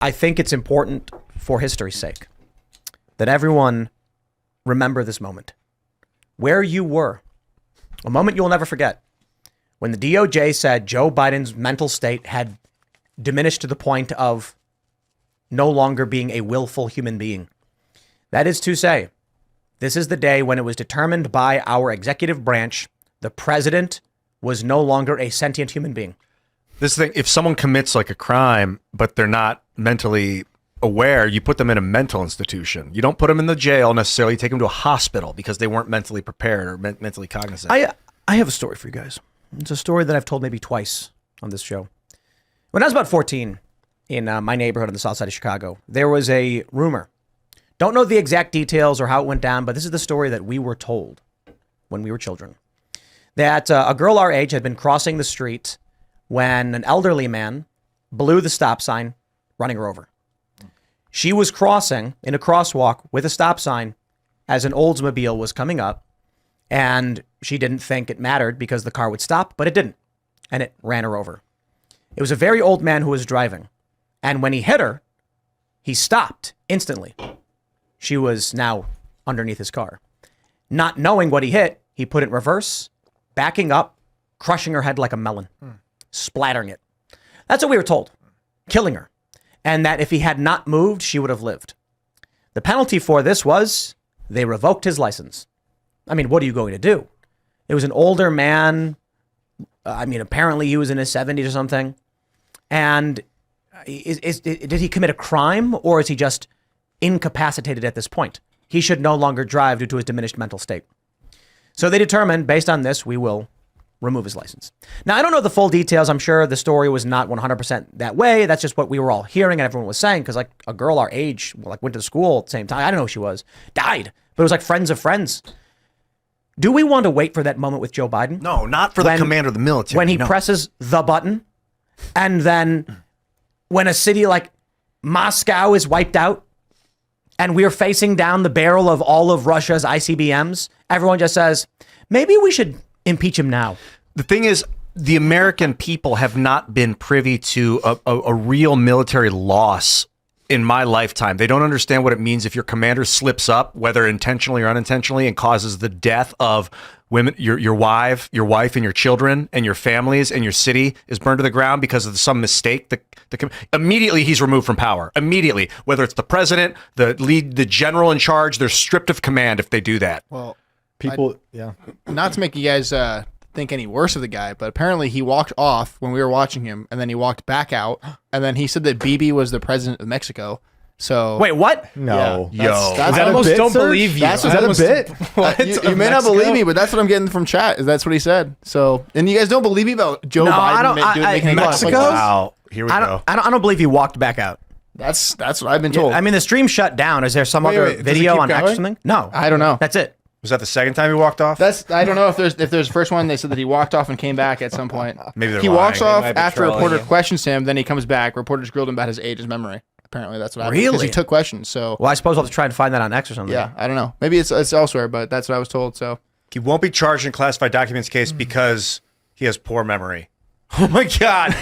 I think it's important for history's sake that everyone remember this moment. Where you were, a moment you'll never forget, when the DOJ said Joe Biden's mental state had diminished to the point of no longer being a willful human being. That is to say, this is the day when it was determined by our executive branch the president was no longer a sentient human being. This thing, if someone commits like a crime, but they're not mentally aware, you put them in a mental institution. You don't put them in the jail necessarily. You take them to a hospital because they weren't mentally prepared or mentally cognizant. I have a story for you guys. It's a story that I've told maybe twice on this show. When I was about 14 in my neighborhood on the south side of Chicago, there was a rumor. Don't know the exact details or how it went down, but this is the story that we were told when we were children. That a girl our age had been crossing the street when an elderly man blew the stop sign, running her over. She was crossing in a crosswalk with a stop sign as an Oldsmobile was coming up, and she didn't think it mattered because the car would stop, but it didn't, and it ran her over. It was a very old man who was driving, and when he hit her, he stopped instantly. She was now underneath his car. Not knowing what he hit, he put it in reverse, backing up, crushing her head like a melon, splattering it. That's what we were told, killing her. And that if he had not moved, she would have lived. The penalty for this was they revoked his license. I mean, what are you going to do? It was an older man. I mean, apparently he was in his 70s or something. And did he commit a crime, or is he just incapacitated at this point? He should no longer drive due to his diminished mental state. So they determined, based on this, we will remove his license. Now, I don't know the full details. I'm sure the story was not 100% that way. That's just what we were all hearing and everyone was saying, because like a girl our age, like went to school at the same time. I don't know who she was, died, but it was like friends of friends. Do we want to wait for that moment with Joe Biden? No, not for the commander of the military. When he presses the button, and then when a city like Moscow is wiped out, and we're facing down the barrel of all of Russia's ICBMs, everyone just says, maybe we should impeach him now. The thing is, the American people have not been privy to a real military loss in my lifetime. They don't understand what it means if your commander slips up, whether intentionally or unintentionally, and causes the death of women, your wife and your children and your families, and your city is burned to the ground because of some mistake. Immediately he's removed from power. Immediately, whether it's the president, the general in charge, they're stripped of command if they do that. Well, Yeah. not to make you guys think any worse of the guy, but apparently he walked off when we were watching him, and then he walked back out, and then he said that Bibi was the president of Mexico. So wait, what? No. Yeah, that's I almost don't believe you. That's Is that a bit? You may not believe me, but that's what I'm getting from chat. Is that's what he said. So, and you guys don't believe me about Joe Biden making Mexico? Wow, here we go. I don't believe he walked back out. That's what I've been told. I mean, the stream shut down. Is there some other does it video keep on X or going? something? No, I don't know. That's it. Was that the second time he walked off? I don't know if there's the first one. They said that he walked off and came back at some point. Maybe they're he lying. walks off might be after a trolling reporter you. questions him. Then he comes back. Reporters grilled him about his age, his memory. Apparently, that's what happened. Really? Because he took questions. So Well, I suppose I'll have to try and find that on X or something. yeah, I don't know. Maybe it's elsewhere, but that's what I was told. So He won't be charged in classified documents case because he has poor memory. Oh my God.